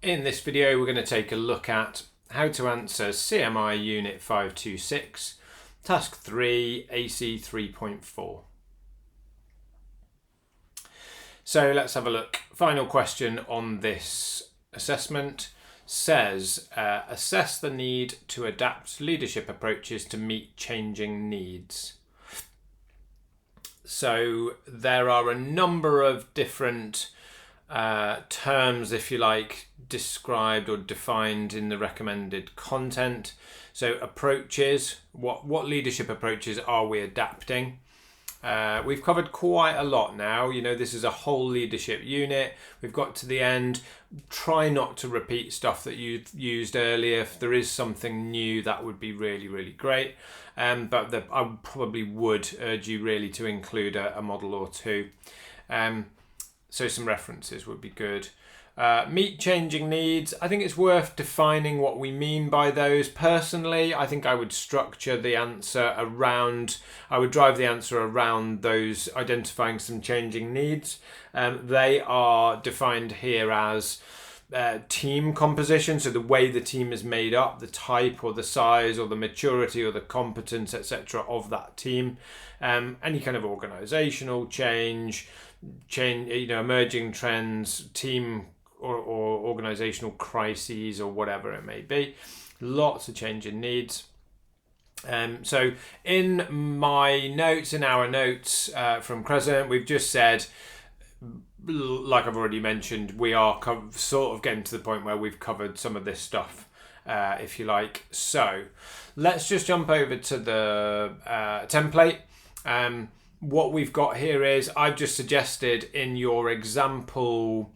In this video, we're going to take a look at how to answer CMI Unit 526, Task 3, AC 3.4. So let's have a look. Final question on this assessment says, assess the need to adapt leadership approaches to meet changing needs. So there are a number of different terms, if you like, described or defined in the recommended content. So approaches, what leadership approaches are we adapting? We've covered quite a lot now. You know, this is a whole leadership unit. We've got to the end. Try not to repeat stuff that you used earlier. If there is something new, that would be really, really great. But I probably would urge you really to include a model or two. So some references would be good. Meet changing needs. I think it's worth defining what we mean by those. Personally, I think I would structure the answer around, I would drive the answer around those identifying some changing needs. They are defined here as team composition, so the way the team is made up, the type or the size or the maturity or the competence, etc. of that team. Any kind of organizational change, emerging trends, team or organizational crises or whatever it may be. Lots of change in needs. So in my notes, in our notes from Crescente, we've just said, like I've already mentioned, we are sort of getting to the point where we've covered some of this stuff, if you like. So let's just jump over to the template. What we've got here is I've just suggested in your example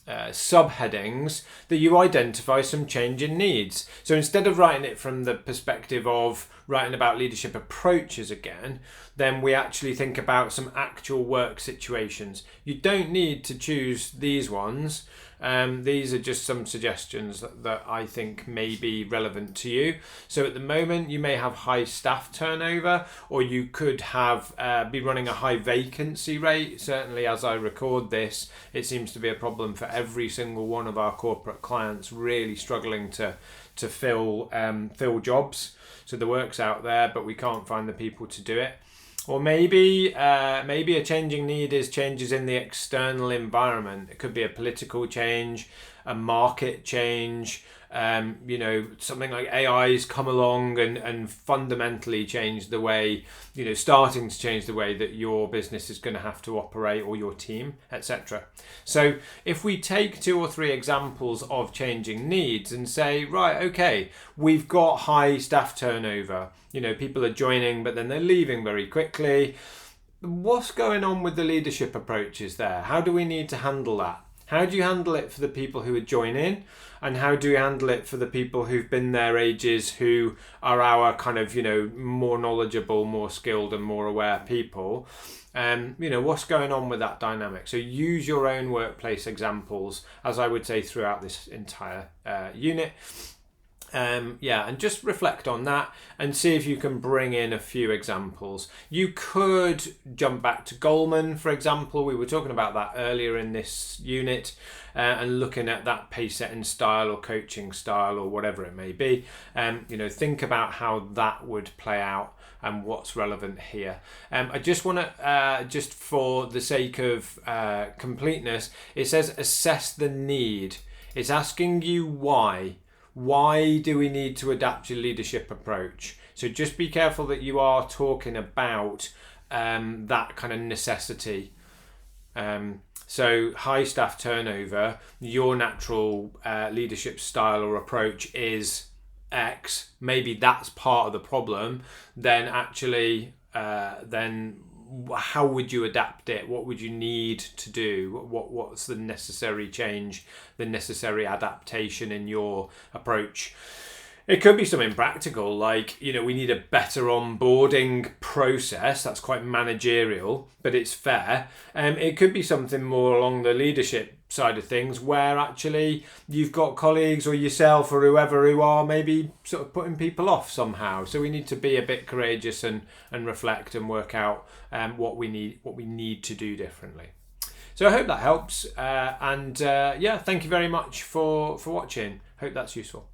subheadings that you identify some change in needs. So instead of writing it from the perspective of writing about leadership approaches again, then we actually think about some actual work situations. You don't need to choose these ones. These are just some suggestions that I think may be relevant to you. So at the moment, you may have high staff turnover, or you could have be running a high vacancy rate. Certainly, as I record this, it seems to be a problem for every single one of our corporate clients, really struggling to fill jobs. So the work's out there, but we can't find the people to do it. Or maybe a changing need is changes in the external environment. It could be a political change, a market change, something like AI's come along and fundamentally change the way, starting to change the way that your business is going to have to operate, or your team, etc. So if we take 2 or 3 examples of changing needs and say, right, okay, we've got high staff turnover. People are joining, but then they're leaving very quickly. What's going on with the leadership approaches there? How do we need to handle that? How do you handle it for the people who are joining? And how do you handle it for the people who've been there ages, who are our kind of, more knowledgeable, more skilled and more aware people? What's going on with that dynamic? So use your own workplace examples, as I would say, throughout this entire unit. And just reflect on that and see if you can bring in a few examples. You could jump back to Goldman, for example. We were talking about that earlier in this unit, and looking at that pace setting style or coaching style or whatever it may be. Think about how that would play out and what's relevant here. I just want to, just for the sake of completeness, it says assess the need. It's asking you why. Why do we need to adapt your leadership approach? So just be careful that you are talking about that kind of necessity. So high staff turnover, your natural leadership style or approach is X. Maybe that's part of the problem. Then actually, how would you adapt it? What would you need to do? What's the necessary change, the necessary adaptation in your approach? It could be something practical, like, we need a better onboarding process. That's quite managerial, but it's fair. It could be something more along the leadership side of things, where actually you've got colleagues or yourself or whoever who are maybe sort of putting people off somehow. So we need to be a bit courageous and reflect and work out what we need to do differently. So I hope that helps, and yeah, thank you very much for watching. Hope that's useful.